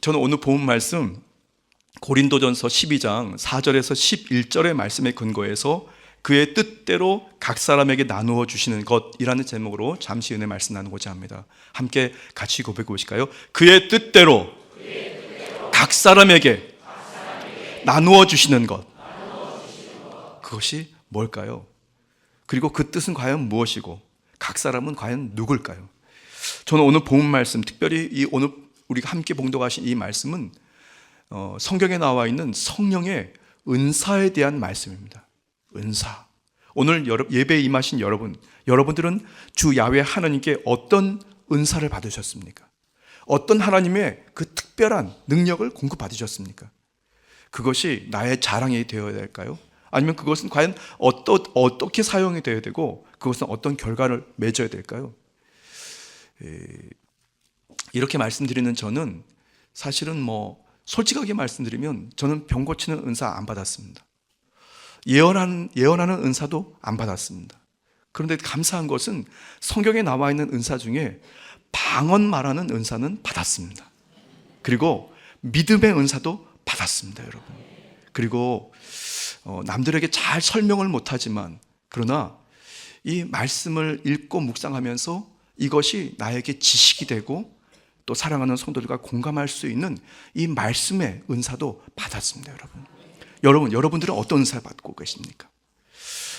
저는 오늘 본 말씀 고린도전서 12장 4절에서 11절의 말씀에 근거해서 그의 뜻대로 각 사람에게 나누어 주시는 것이라는 제목으로 잠시 은혜 말씀 나누고자 합니다. 함께 같이 고백해 보실까요? 그의 뜻대로 각 사람에게 나누어 주시는 것. 그것이 뭘까요? 그리고 그 뜻은 과연 무엇이고 각 사람은 과연 누굴까요? 저는 오늘 본 말씀, 특별히 오늘 우리가 함께 봉독하신 이 말씀은 성경에 나와 있는 성령의 은사에 대한 말씀입니다. 은사. 오늘 예배에 임하신 여러분들은 주 야훼 하나님께 어떤 은사를 받으셨습니까? 어떤 하나님의 그 특별한 능력을 공급받으셨습니까? 그것이 나의 자랑이 되어야 될까요? 아니면 그것은 과연 어떻게 사용이 되어야 되고 그것은 어떤 결과를 맺어야 될까요? 이렇게 말씀드리는 저는 사실은 솔직하게 말씀드리면 저는 병 고치는 은사 안 받았습니다. 예언하는 은사도 안 받았습니다. 그런데 감사한 것은 성경에 나와 있는 은사 중에 방언 말하는 은사는 받았습니다. 그리고 믿음의 은사도 받았습니다, 여러분. 그리고 남들에게 잘 설명을 못하지만 그러나 이 말씀을 읽고 묵상하면서 이것이 나에게 지식이 되고 또 사랑하는 성도들과 공감할 수 있는 이 말씀의 은사도 받았습니다, 여러분. 여러분들은 어떤 은사를 받고 계십니까?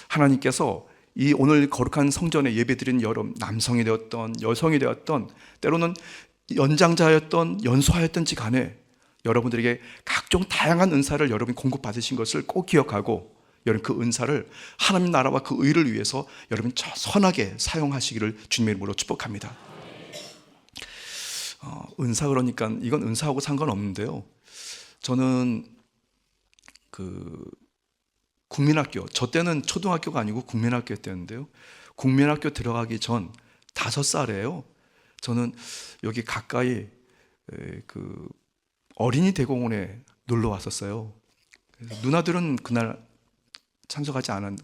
하나님께서 이 오늘 거룩한 성전에 예배드린 여러분, 남성이 되었던 여성이 되었던 때로는 연장자였던 연소하였던지 간에 여러분들에게 각종 다양한 은사를 여러분이 공급받으신 것을 꼭 기억하고 여러분 그 은사를 하나님 나라와 그 의를 위해서 여러분 선하게 사용하시기를 주님의 이름으로 축복합니다. 은사 그러니까 이건 은사하고 상관없는데요. 저는 국민학교, 저 때는 초등학교가 아니고 국민학교 때였는데요. 국민학교 들어가기 전 5살이에요. 저는 여기 가까이 어린이 대공원에 놀러 왔었어요. 누나들은 그날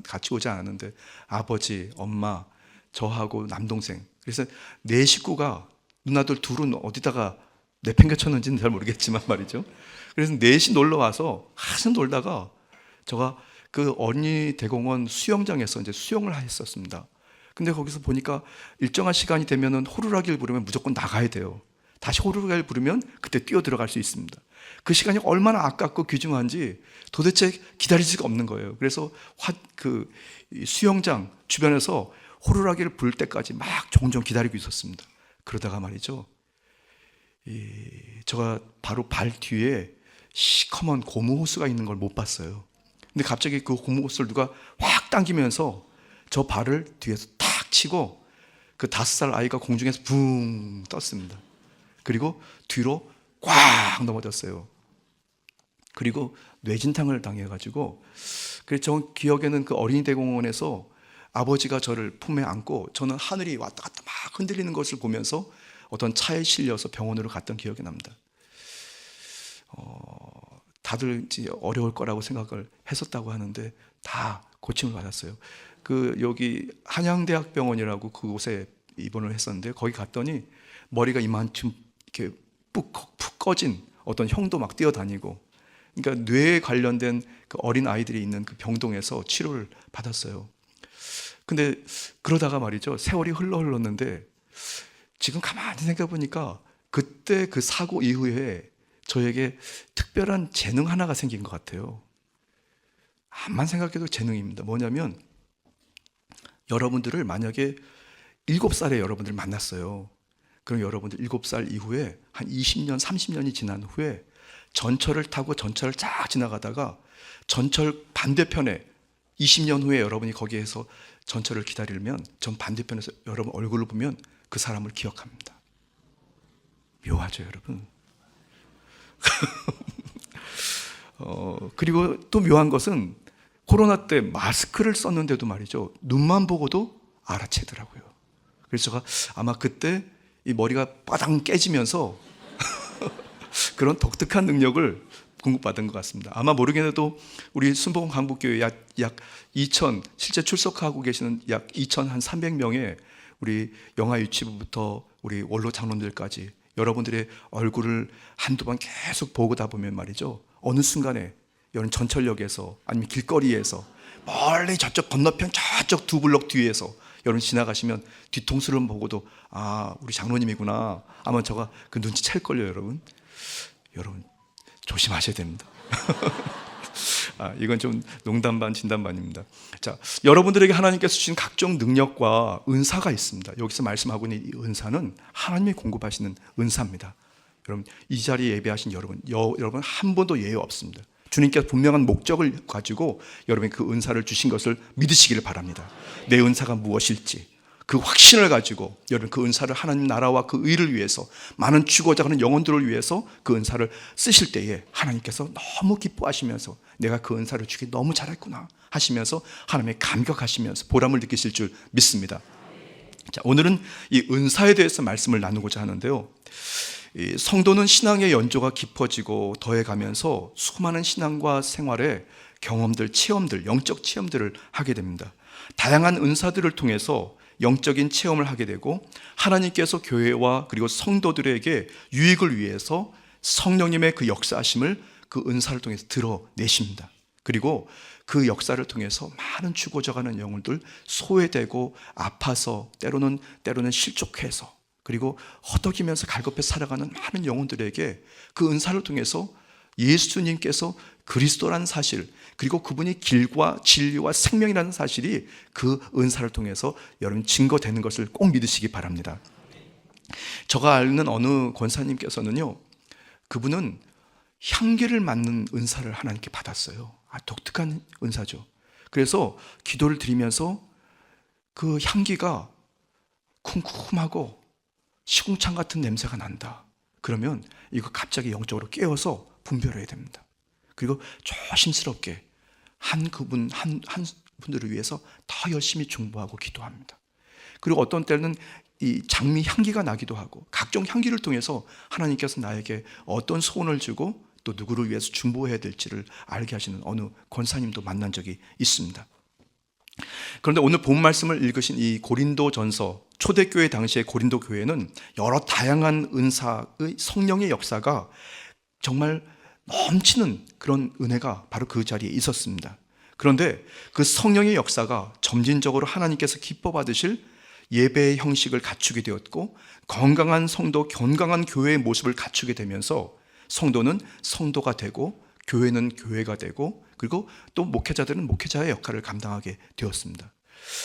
같이 오지 않았는데 아버지, 엄마, 저하고 남동생, 그래서 네 식구가 누나들 둘은 어디다가 내팽개쳤는지는 잘 모르겠지만 말이죠. 그래서 넷이 놀러 와서 한참 놀다가 제가 그 어린이 대공원 수영장에서 이제 수영을 했었습니다. 근데 거기서 보니까 일정한 시간이 되면은 호루라기를 부르면 무조건 나가야 돼요. 다시 호루라기를 부르면 그때 뛰어 들어갈 수 있습니다. 그 시간이 얼마나 아깝고 귀중한지 도대체 기다릴 수가 없는 거예요. 그래서 수영장 주변에서 호루라기를 불 때까지 막 종종 기다리고 있었습니다. 그러다가 말이죠, 제가 바로 발 뒤에 시커먼 고무 호스가 있는 걸 못 봤어요. 근데 갑자기 그 고무 호스를 누가 확 당기면서 저 발을 뒤에서 탁 치고 그 5살 아이가 공중에서 붕 떴습니다. 그리고 뒤로 꽉 넘어졌어요. 그리고 뇌진탕을 당해가지고, 그래서 저 기억에는 그 어린이 대공원에서 아버지가 저를 품에 안고 저는 하늘이 왔다 갔다 막 흔들리는 것을 보면서 어떤 차에 실려서 병원으로 갔던 기억이 납니다. 다들 이제 어려울 거라고 생각을 했었다고 하는데 다 고침을 받았어요. 여기 한양대학병원이라고 그곳에 입원을 했었는데 거기 갔더니 머리가 이만큼 이렇게 푹 꺼진 어떤 형도 막 뛰어다니고, 그러니까 뇌에 관련된 그 어린 아이들이 있는 그 병동에서 치료를 받았어요. 근데 그러다가 말이죠, 세월이 흘렀는데 지금 가만히 생각해 보니까 그때 그 사고 이후에 저에게 특별한 재능 하나가 생긴 것 같아요. 암만 생각해도 재능입니다. 뭐냐면 여러분들을 만약에 7살에 여러분들 만났어요. 그럼 여러분들 7살 이후에 한 20년, 30년이 지난 후에 전철을 타고 전철을 쫙 지나가다가 전철 반대편에 20년 후에 여러분이 거기에서 전철을 기다리면 전 반대편에서 여러분 얼굴을 보면 그 사람을 기억합니다. 묘하죠, 여러분? 그리고 또 묘한 것은 코로나 때 마스크를 썼는데도 말이죠, 눈만 보고도 알아채더라고요. 그래서 제가 아마 그때 이 머리가 빠당 깨지면서 그런 독특한 능력을 공급받은 것 같습니다. 아마 모르긴 해도 우리 순복음 강북교회 약 2,000, 실제 출석하고 계시는 약 2,300명의 우리 영아 유치부부터 우리 원로 장로들까지 여러분들의 얼굴을 한두 번 계속 보고다 보면 말이죠, 어느 순간에 여러분 전철역에서 아니면 길거리에서 멀리 저쪽 건너편 저쪽 두 블록 뒤에서 여러분 지나가시면 뒤통수를 보고도 아, 우리 장로님이구나, 아마 저가 그 눈치챌걸요. 여러분 조심하셔야 됩니다. 이건 좀 농담 반 진담 반입니다. 자, 여러분들에게 하나님께서 주신 각종 능력과 은사가 있습니다. 여기서 말씀하고 있는 이 은사는 하나님이 공급하시는 은사입니다. 여러분, 이 자리에 예배하신 여러분 한 번도 예외 없습니다. 주님께서 분명한 목적을 가지고 여러분이 그 은사를 주신 것을 믿으시기를 바랍니다. 내 은사가 무엇일지 그 확신을 가지고 여러분 그 은사를 하나님 나라와 그 의를 위해서, 많은 죽어자 하는 영혼들을 위해서 그 은사를 쓰실 때에 하나님께서 너무 기뻐하시면서 내가 그 은사를 주기 너무 잘했구나 하시면서 하나님의 감격하시면서 보람을 느끼실 줄 믿습니다. 자, 오늘은 이 은사에 대해서 말씀을 나누고자 하는데요, 이 성도는 신앙의 연조가 깊어지고 더해가면서 수많은 신앙과 생활의 경험들, 체험들, 영적 체험들을 하게 됩니다. 다양한 은사들을 통해서 영적인 체험을 하게 되고 하나님께서 교회와 그리고 성도들에게 유익을 위해서 성령님의 그 역사하심을 그 은사를 통해서 드러내십니다. 그리고 그 역사를 통해서 많은 죽어져가는 영혼들, 소외되고 아파서 때로는 실족해서 그리고 허덕이면서 갈급해 살아가는 많은 영혼들에게 그 은사를 통해서 예수님께서 그리스도라는 사실, 그리고 그분이 길과 진리와 생명이라는 사실이 그 은사를 통해서 여러분 증거되는 것을 꼭 믿으시기 바랍니다. 제가 아는 어느 권사님께서는요, 그분은 향기를 맡는 은사를 하나님께 받았어요. 독특한 은사죠. 그래서 기도를 드리면서 그 향기가 쿰쿰하고 시궁창 같은 냄새가 난다. 그러면 이거 갑자기 영적으로 깨워서 분별해야 됩니다. 그리고 조심스럽게 한 분들을 위해서 더 열심히 중보하고 기도합니다. 그리고 어떤 때는 이 장미 향기가 나기도 하고 각종 향기를 통해서 하나님께서 나에게 어떤 소원을 주고 또 누구를 위해서 중보해야 될지를 알게 하시는 어느 권사님도 만난 적이 있습니다. 그런데 오늘 본 말씀을 읽으신 이 고린도전서, 초대교회 당시의 고린도 교회는 여러 다양한 은사의 성령의 역사가 정말 넘치는 그런 은혜가 바로 그 자리에 있었습니다. 그런데 그 성령의 역사가 점진적으로 하나님께서 기뻐 받으실 예배의 형식을 갖추게 되었고 건강한 성도, 건강한 교회의 모습을 갖추게 되면서 성도는 성도가 되고 교회는 교회가 되고 그리고 또 목회자들은 목회자의 역할을 감당하게 되었습니다.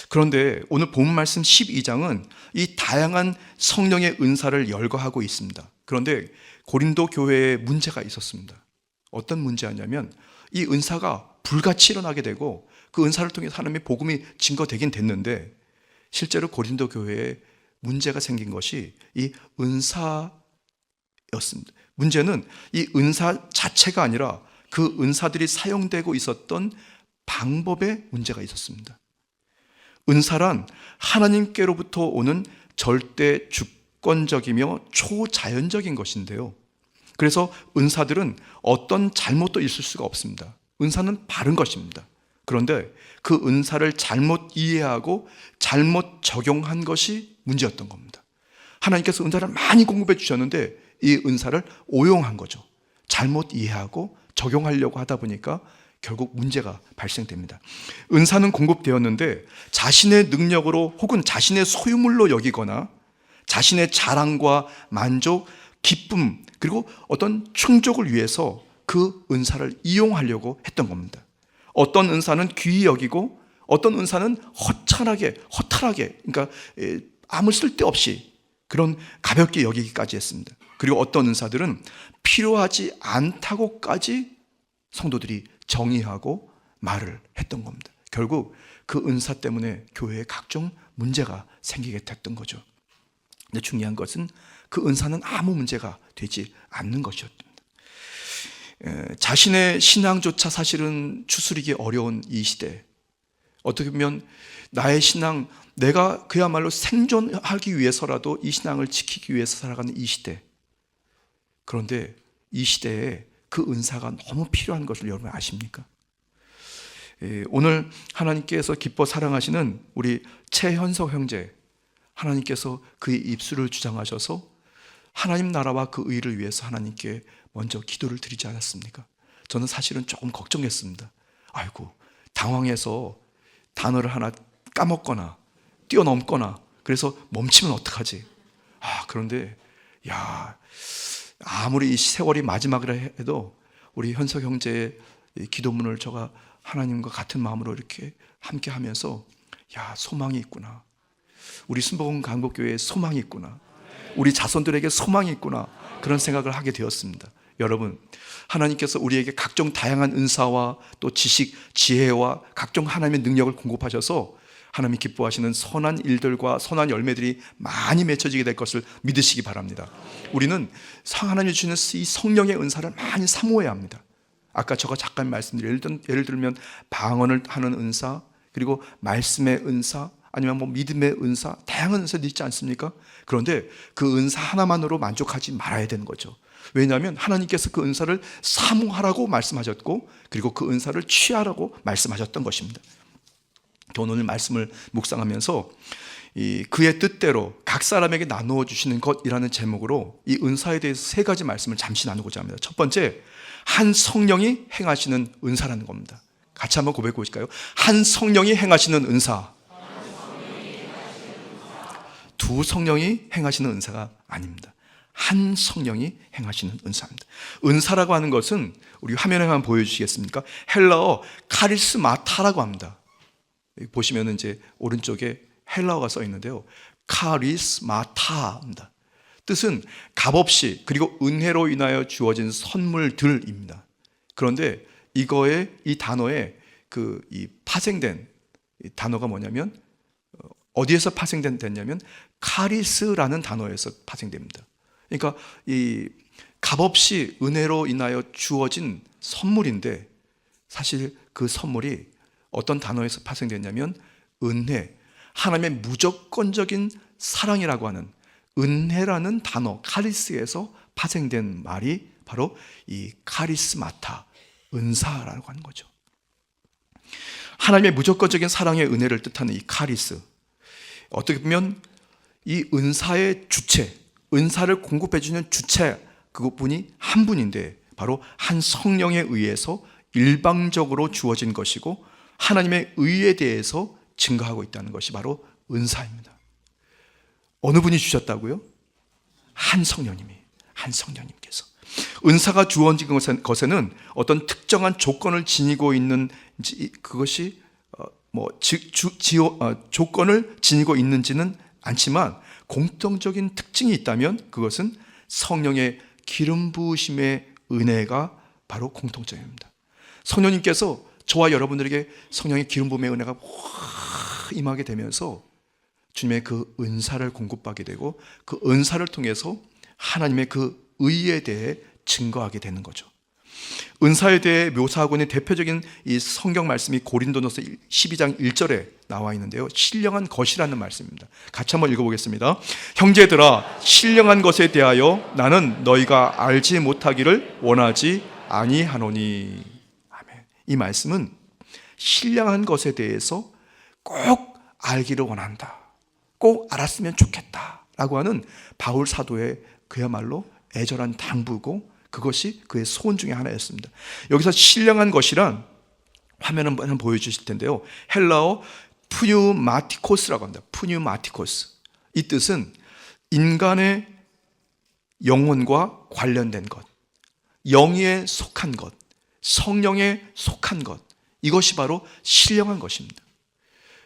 그런데 오늘 본 말씀 12장은 이 다양한 성령의 은사를 열거하고 있습니다. 그런데 고린도 교회에 문제가 있었습니다. 어떤 문제였냐면 이 은사가 불같이 일어나게 되고 그 은사를 통해서 하나님의 복음이 증거되긴 됐는데 실제로 고린도 교회에 문제가 생긴 것이 이 은사였습니다. 문제는 이 은사 자체가 아니라 그 은사들이 사용되고 있었던 방법에 문제가 있었습니다. 은사란 하나님께로부터 오는 절대 주권적이며 초자연적인 것인데요, 그래서 은사들은 어떤 잘못도 있을 수가 없습니다. 은사는 바른 것입니다. 그런데 그 은사를 잘못 이해하고 잘못 적용한 것이 문제였던 겁니다. 하나님께서 은사를 많이 공급해 주셨는데 이 은사를 오용한 거죠. 잘못 이해하고 적용하려고 하다 보니까 결국 문제가 발생됩니다. 은사는 공급되었는데 자신의 능력으로 혹은 자신의 소유물로 여기거나 자신의 자랑과 만족, 기쁨 그리고 어떤 충족을 위해서 그 은사를 이용하려고 했던 겁니다. 어떤 은사는 귀히 여기고 어떤 은사는 허탈하게 그러니까 아무 쓸데없이 그런 가볍게 여기기까지 했습니다. 그리고 어떤 은사들은 필요하지 않다고까지 성도들이 정의하고 말을 했던 겁니다. 결국 그 은사 때문에 교회에 각종 문제가 생기게 됐던 거죠. 근데 중요한 것은 그 은사는 아무 문제가 되지 않는 것이었습니다. 자신의 신앙조차 사실은 추스리기 어려운 이 시대, 어떻게 보면 나의 신앙, 내가 그야말로 생존하기 위해서라도 이 신앙을 지키기 위해서 살아가는 이 시대, 그런데 이 시대에 그 은사가 너무 필요한 것을 여러분 아십니까? 오늘 하나님께서 기뻐 사랑하시는 우리 최현석 형제, 하나님께서 그의 입술을 주장하셔서 하나님 나라와 그 의를 위해서 하나님께 먼저 기도를 드리지 않았습니까? 저는 사실은 조금 걱정했습니다. 아이고, 당황해서 단어를 하나 까먹거나 뛰어넘거나 그래서 멈추면 어떡하지? 그런데 아무리 이 세월이 마지막이라 해도 우리 현석 형제의 기도문을 제가 하나님과 같은 마음으로 이렇게 함께 하면서 소망이 있구나. 우리 순복음 강복교회에 소망이 있구나. 우리 자손들에게 소망이 있구나. 그런 생각을 하게 되었습니다. 여러분, 하나님께서 우리에게 각종 다양한 은사와 또 지식, 지혜와 각종 하나님의 능력을 공급하셔서 하나님이 기뻐하시는 선한 일들과 선한 열매들이 많이 맺혀지게 될 것을 믿으시기 바랍니다. 우리는 하나님이 주시는 이 성령의 은사를 많이 사모해야 합니다. 아까 제가 잠깐 말씀드린 예를 들면 방언을 하는 은사, 그리고 말씀의 은사, 아니면 믿음의 은사, 다양한 은사도 있지 않습니까? 그런데 그 은사 하나만으로 만족하지 말아야 되는 거죠. 왜냐하면 하나님께서 그 은사를 사모하라고 말씀하셨고, 그리고 그 은사를 취하라고 말씀하셨던 것입니다. 오늘 말씀을 묵상하면서 그의 뜻대로 각 사람에게 나누어 주시는 것이라는 제목으로 이 은사에 대해서 세 가지 말씀을 잠시 나누고자 합니다. 첫 번째, 한 성령이 행하시는 은사라는 겁니다. 같이 한번 고백해 보실까요? 한 성령이 행하시는 은사. 두 성령이 행하시는 은사가 아닙니다. 한 성령이 행하시는 은사입니다. 은사라고 하는 것은 우리 화면에 한번 보여주시겠습니까? 헬라어 카리스마타라고 합니다. 여기 보시면 이제 오른쪽에 헬라어가 써 있는데요. 카리스마타입니다. 뜻은 값없이 그리고 은혜로 인하여 주어진 선물들입니다. 그런데 이 단어에 이 파생된 이 단어가 뭐냐면 어디에서 파생됐냐면 카리스라는 단어에서 파생됩니다. 그러니까 이 값없이 은혜로 인하여 주어진 선물인데 사실 그 선물이 어떤 단어에서 파생됐냐면 은혜, 하나님의 무조건적인 사랑이라고 하는 은혜라는 단어 카리스에서 파생된 말이 바로 이 카리스마타, 은사라고 하는 거죠. 하나님의 무조건적인 사랑의 은혜를 뜻하는 이 카리스, 어떻게 보면 이 은사의 주체, 은사를 공급해 주는 주체 그분이 한 분인데 바로 한 성령에 의해서 일방적으로 주어진 것이고 하나님의 의에 대해서 증거하고 있다는 것이 바로 은사입니다. 어느 분이 주셨다고요? 한 성령님께서. 은사가 주어진 것에는 어떤 특정한 조건을 지니고 있는 그것이 조건을 지니고 있는지는 않지만 공통적인 특징이 있다면 그것은 성령의 기름 부으심의 은혜가 바로 공통점입니다. 성령님께서 저와 여러분들에게 성령의 기름 부음의 은혜가 임하게 되면서 주님의 그 은사를 공급받게 되고 그 은사를 통해서 하나님의 그 의에 대해 증거하게 되는 거죠. 은사에 대해 묘사하고 있는 대표적인 이 성경 말씀이 고린도전서 12장 1절에 나와 있는데요. 신령한 것이라는 말씀입니다. 같이 한번 읽어보겠습니다. 형제들아, 신령한 것에 대하여 나는 너희가 알지 못하기를 원하지 아니하노니. 아멘. 이 말씀은 신령한 것에 대해서 꼭 알기를 원한다, 꼭 알았으면 좋겠다 라고 하는 바울 사도의 그야말로 애절한 당부고 그것이 그의 소원 중에 하나였습니다. 여기서 신령한 것이란 화면 한번 보여주실 텐데요. 헬라어 푸뉴마티코스라고 합니다. 푸뉴마티코스. 이 뜻은 인간의 영혼과 관련된 것, 영에 속한 것, 성령에 속한 것, 이것이 바로 신령한 것입니다.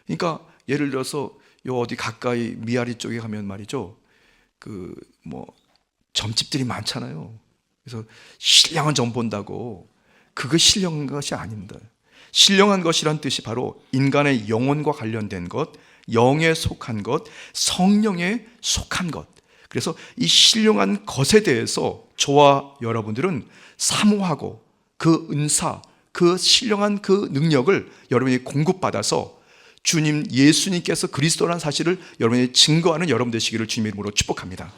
그러니까 예를 들어서 요 어디 가까이 미아리 쪽에 가면 말이죠, 점집들이 많잖아요. 그래서 신령한 점 본다고 그거 신령한 것이 아닙니다. 신령한 것이란 뜻이 바로 인간의 영혼과 관련된 것, 영에 속한 것, 성령에 속한 것. 그래서 이 신령한 것에 대해서 저와 여러분들은 사모하고 그 은사, 그 신령한 그 능력을 여러분이 공급받아서 주님 예수님께서 그리스도라는 사실을 여러분이 증거하는 여러분 되시기를 주님의 이름으로 축복합니다.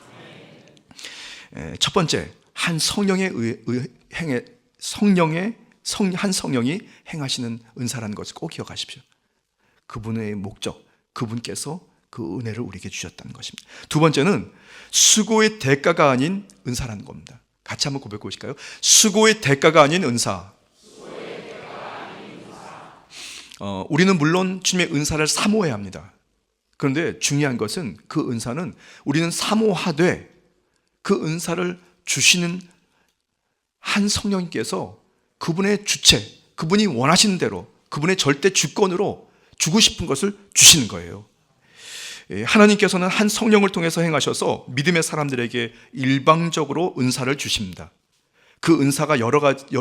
첫 번째, 한 성령의 한 성령이 행하시는 은사라는 것을 꼭 기억하십시오. 그분의 목적, 그분께서 그 은혜를 우리에게 주셨다는 것입니다. 두 번째는 수고의 대가가 아닌 은사라는 겁니다. 같이 한번 고백해 보실까요? 수고의 대가가 아닌 은사. 우리는 물론 주님의 은사를 사모해야 합니다. 그런데 중요한 것은 그 은사는 우리는 사모하되 그 은사를 주시는 한 성령님께서 그분의 주체, 그분이 원하시는 대로, 그분의 절대 주권으로 주고 싶은 것을 주시는 거예요. 하나님께서는 한 성령을 통해서 행하셔서 믿음의 사람들에게 일방적으로 은사를 주십니다. 그 은사가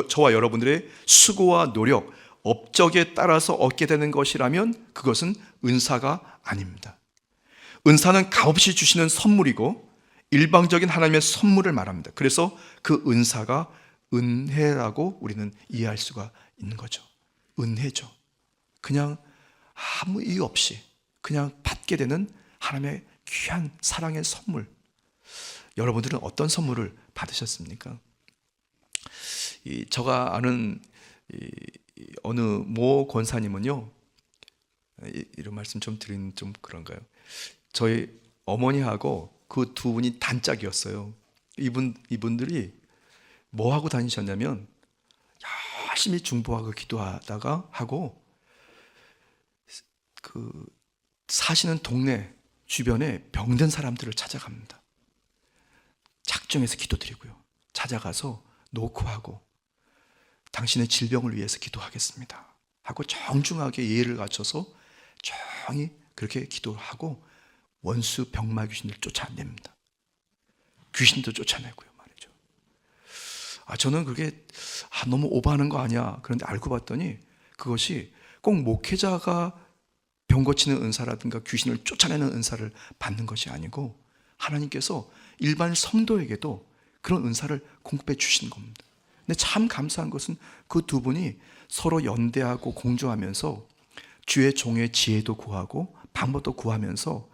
저와 여러분들의 수고와 노력, 업적에 따라서 얻게 되는 것이라면 그것은 은사가 아닙니다. 은사는 값없이 주시는 선물이고 일방적인 하나님의 선물을 말합니다. 그래서 그 은사가 은혜라고 우리는 이해할 수가 있는 거죠. 은혜죠. 그냥 아무 이유 없이 그냥 받게 되는 하나님의 귀한 사랑의 선물. 여러분들은 어떤 선물을 받으셨습니까? 제가 아는 어느 모 권사님은요, 이런 말씀 좀 드리는 좀 그런가요? 저희 어머니하고 그 두 분이 단짝이었어요. 이분들이 뭐 하고 다니셨냐면 열심히 중보하고 기도하다가 하고 그 사시는 동네 주변에 병든 사람들을 찾아갑니다. 작정해서 기도드리고요. 찾아가서 노크하고 당신의 질병을 위해서 기도하겠습니다 하고 정중하게 예의를 갖춰서 조용히 그렇게 기도하고 원수 병마 귀신을 쫓아냅니다. 귀신도 쫓아내고요 말이죠. 저는 그게 너무 오버하는 거 아니야. 그런데 알고 봤더니 그것이 꼭 목회자가 병 고치는 은사라든가 귀신을 쫓아내는 은사를 받는 것이 아니고 하나님께서 일반 성도에게도 그런 은사를 공급해 주시는 겁니다. 근데 참 감사한 것은 그 두 분이 서로 연대하고 공조하면서 주의 종의 지혜도 구하고 방법도 구하면서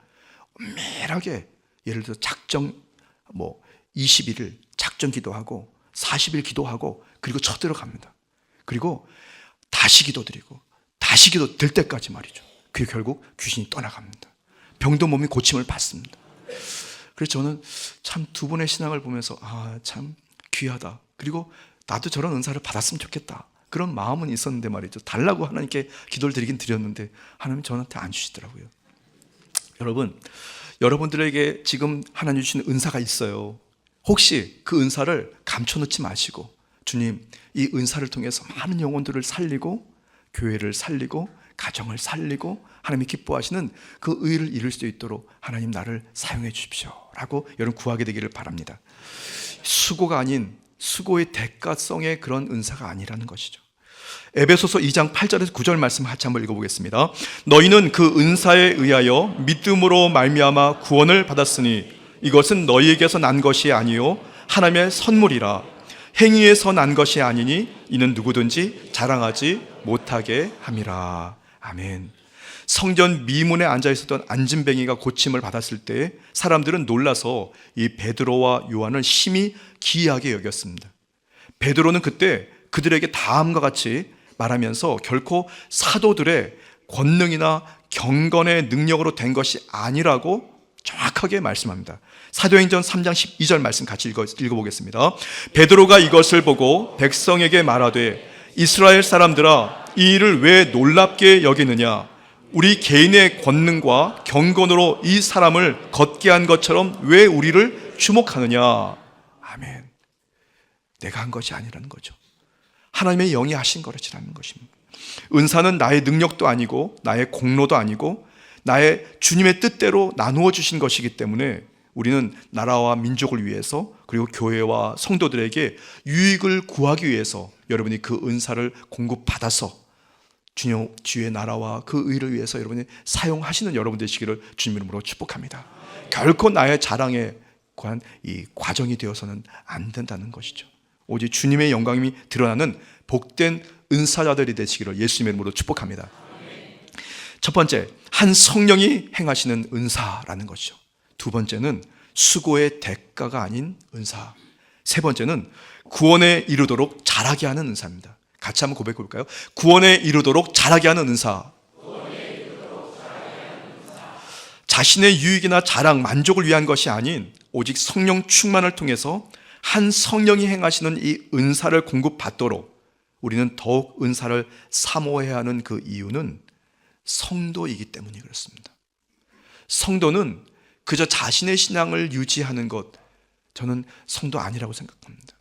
엄밀하게 예를 들어 작정 20일을 작정 기도하고 40일 기도하고 그리고 쳐들어갑니다. 그리고 다시 기도드리고 다시 기도 될 때까지 말이죠. 그게 결국 귀신이 떠나갑니다. 병든 몸이 고침을 받습니다. 그래서 저는 참 두 분의 신앙을 보면서 참 귀하다. 그리고 나도 저런 은사를 받았으면 좋겠다. 그런 마음은 있었는데 말이죠. 달라고 하나님께 기도를 드리긴 드렸는데 하나님 저한테 안 주시더라고요. 여러분들에게 지금 하나님 주시는 은사가 있어요. 혹시 그 은사를 감춰놓지 마시고 주님, 이 은사를 통해서 많은 영혼들을 살리고 교회를 살리고 가정을 살리고 하나님이 기뻐하시는 그 의를 이룰 수 있도록 하나님 나를 사용해 주십시오 라고 여러분 구하게 되기를 바랍니다. 수고가 아닌 수고의 대가성의 그런 은사가 아니라는 것이죠. 에베소서 2장 8절에서 9절 말씀 같이 한번 읽어보겠습니다. 너희는 그 은사에 의하여 믿음으로 말미암아 구원을 받았으니 이것은 너희에게서 난 것이 아니요 하나님의 선물이라. 행위에서 난 것이 아니니 이는 누구든지 자랑하지 못하게 함이라. 아멘. 성전 미문에 앉아 있었던 안진뱅이가 고침을 받았을 때 사람들은 놀라서 이 베드로와 요한을 심히 기이하게 여겼습니다. 베드로는 그때 그들에게 다음과 같이 말하면서 결코 사도들의 권능이나 경건의 능력으로 된 것이 아니라고 정확하게 말씀합니다. 사도행전 3장 12절 말씀 같이 읽어보겠습니다. 베드로가 이것을 보고 백성에게 말하되 이스라엘 사람들아, 이 일을 왜 놀랍게 여기느냐? 우리 개인의 권능과 경건으로 이 사람을 걷게 한 것처럼 왜 우리를 주목하느냐? 아멘. 내가 한 것이 아니라는 거죠. 하나님의 영이 하신 것이라는 것입니다. 은사는 나의 능력도 아니고 나의 공로도 아니고 나의 주님의 뜻대로 나누어 주신 것이기 때문에 우리는 나라와 민족을 위해서 그리고 교회와 성도들에게 유익을 구하기 위해서 여러분이 그 은사를 공급받아서 주의 나라와 그 의를 위해서 여러분이 사용하시는 여러분 되시기를 주님 이름으로 축복합니다. 결코 나의 자랑에 관한 이 과정이 되어서는 안 된다는 것이죠. 오직 주님의 영광이 드러나는 복된 은사자들이 되시기를 예수님의 이름으로 축복합니다. 첫 번째, 한 성령이 행하시는 은사라는 것이죠. 두 번째는 수고의 대가가 아닌 은사. 세 번째는 구원에 이르도록 자라게 하는 은사입니다. 같이 한번 고백해 볼까요? 구원에 이르도록 자라게 하는 은사. 자신의 유익이나 자랑, 만족을 위한 것이 아닌 오직 성령 충만을 통해서 한 성령이 행하시는 이 은사를 공급받도록 우리는 더욱 은사를 사모해야 하는 그 이유는 성도이기 때문이 그렇습니다. 성도는 그저 자신의 신앙을 유지하는 것, 저는 성도 아니라고 생각합니다.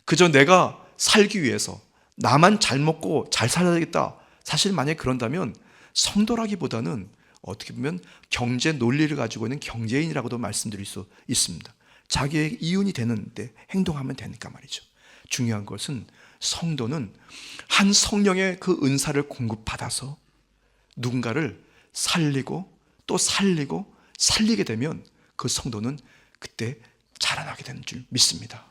그저 내가 살기 위해서 나만 잘 먹고 잘 살아야겠다, 사실 만약에 그런다면 성도라기보다는 어떻게 보면 경제 논리를 가지고 있는 경제인이라고도 말씀드릴 수 있습니다. 자기의 이윤이 되는데 행동하면 되니까 말이죠. 중요한 것은 성도는 한 성령의 그 은사를 공급받아서 누군가를 살리고 또 살리고 살리게 되면 그 성도는 그때 자라나게 되는 줄 믿습니다.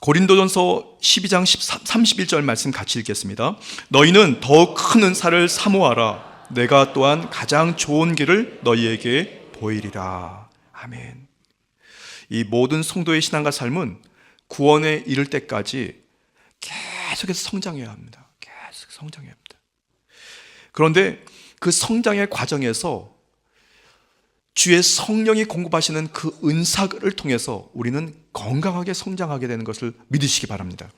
고린도전서 12장 31절 말씀 같이 읽겠습니다. 너희는 더욱 큰 은사를 사모하라. 내가 또한 가장 좋은 길을 너희에게 보이리라. 아멘. 이 모든 성도의 신앙과 삶은 구원에 이를 때까지 계속해서 성장해야 합니다. 계속 성장해야 합니다. 그런데 그 성장의 과정에서 주의 성령이 공급하시는 그 은사를 통해서 우리는 건강하게 성장하게 되는 것을 믿으시기 바랍니다.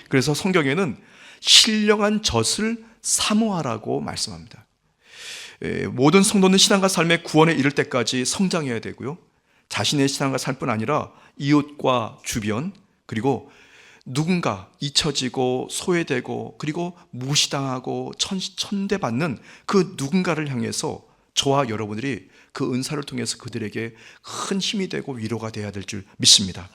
그래서 성경에는 신령한 젖을 사모하라고 말씀합니다. 모든 성도는 신앙과 삶의 구원에 이를 때까지 성장해야 되고요, 자신의 신앙과 삶뿐 아니라 이웃과 주변, 그리고 누군가 잊혀지고 소외되고 그리고 무시당하고 천대받는 그 누군가를 향해서 저와 여러분들이 그 은사를 통해서 그들에게 큰 힘이 되고 위로가 되어야 될 줄 믿습니다.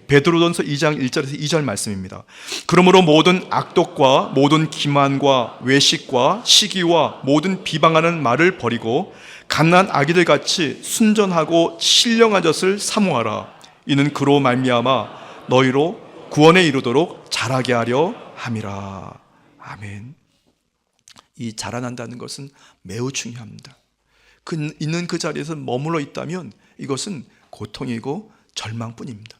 베드로전서 2장 1절에서 2절 말씀입니다. 그러므로 모든 악독과 모든 기만과 외식과 시기와 모든 비방하는 말을 버리고 갓난 아기들 같이 순전하고 신령한 젖을 사모하라. 이는 그로 말미암아 너희로 구원에 이르도록 자라게 하려 함이라. 아멘. 이 자라난다는 것은 매우 중요합니다. 있는 그 자리에서 머물러 있다면 이것은 고통이고 절망뿐입니다.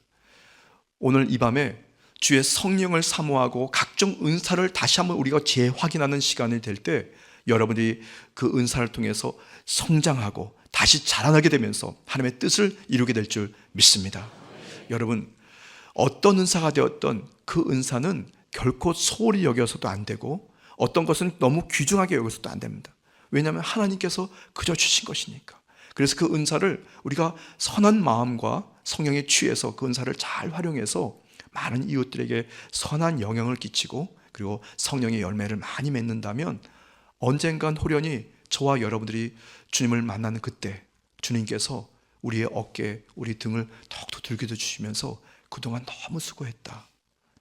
오늘 이 밤에 주의 성령을 사모하고 각종 은사를 다시 한번 우리가 재확인하는 시간이 될 때 여러분들이 그 은사를 통해서 성장하고 다시 자라나게 되면서 하나님의 뜻을 이루게 될 줄 믿습니다. 여러분, 어떤 은사가 되었던 그 은사는 결코 소홀히 여겨서도 안 되고 어떤 것은 너무 귀중하게 여겨서도 안 됩니다. 왜냐하면 하나님께서 그저 주신 것이니까. 그래서 그 은사를 우리가 선한 마음과 성령에 취해서 그 은사를 잘 활용해서 많은 이웃들에게 선한 영향을 끼치고 그리고 성령의 열매를 많이 맺는다면 언젠간 호련히 저와 여러분들이 주님을 만나는 그때 주님께서 우리의 어깨, 우리 등을 더욱더 들기도 주시면서 그동안 너무 수고했다,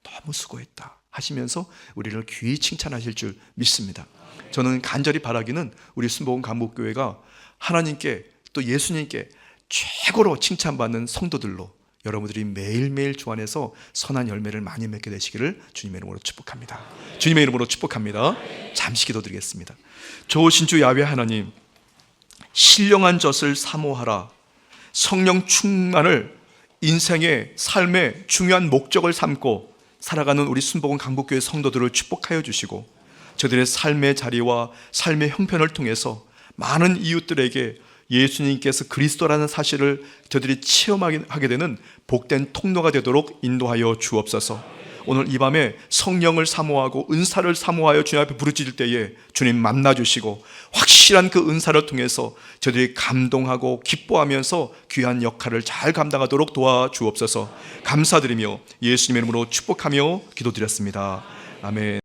너무 수고했다 하시면서 우리를 귀히 칭찬하실 줄 믿습니다. 저는 간절히 바라기는 우리 순복음 강북교회가 하나님께 또 예수님께 최고로 칭찬받는 성도들로 여러분들이 매일매일 주 안에서 선한 열매를 많이 맺게 되시기를 주님의 이름으로 축복합니다. 주님의 이름으로 축복합니다. 잠시 기도드리겠습니다. 좋으신 주 야훼 하나님, 신령한 젖을 사모하라. 성령 충만을 인생의 삶의 중요한 목적을 삼고 살아가는 우리 순복음 강북교회 성도들을 축복하여 주시고 저들의 삶의 자리와 삶의 형편을 통해서 많은 이웃들에게 예수님께서 그리스도라는 사실을 저들이 체험하게 되는 복된 통로가 되도록 인도하여 주옵소서. 오늘 이 밤에 성령을 사모하고 은사를 사모하여 주님 앞에 부르짖을 때에 주님 만나주시고 확실한 그 은사를 통해서 저들이 감동하고 기뻐하면서 귀한 역할을 잘 감당하도록 도와주옵소서. 감사드리며 예수님의 이름으로 축복하며 기도드렸습니다. 아멘.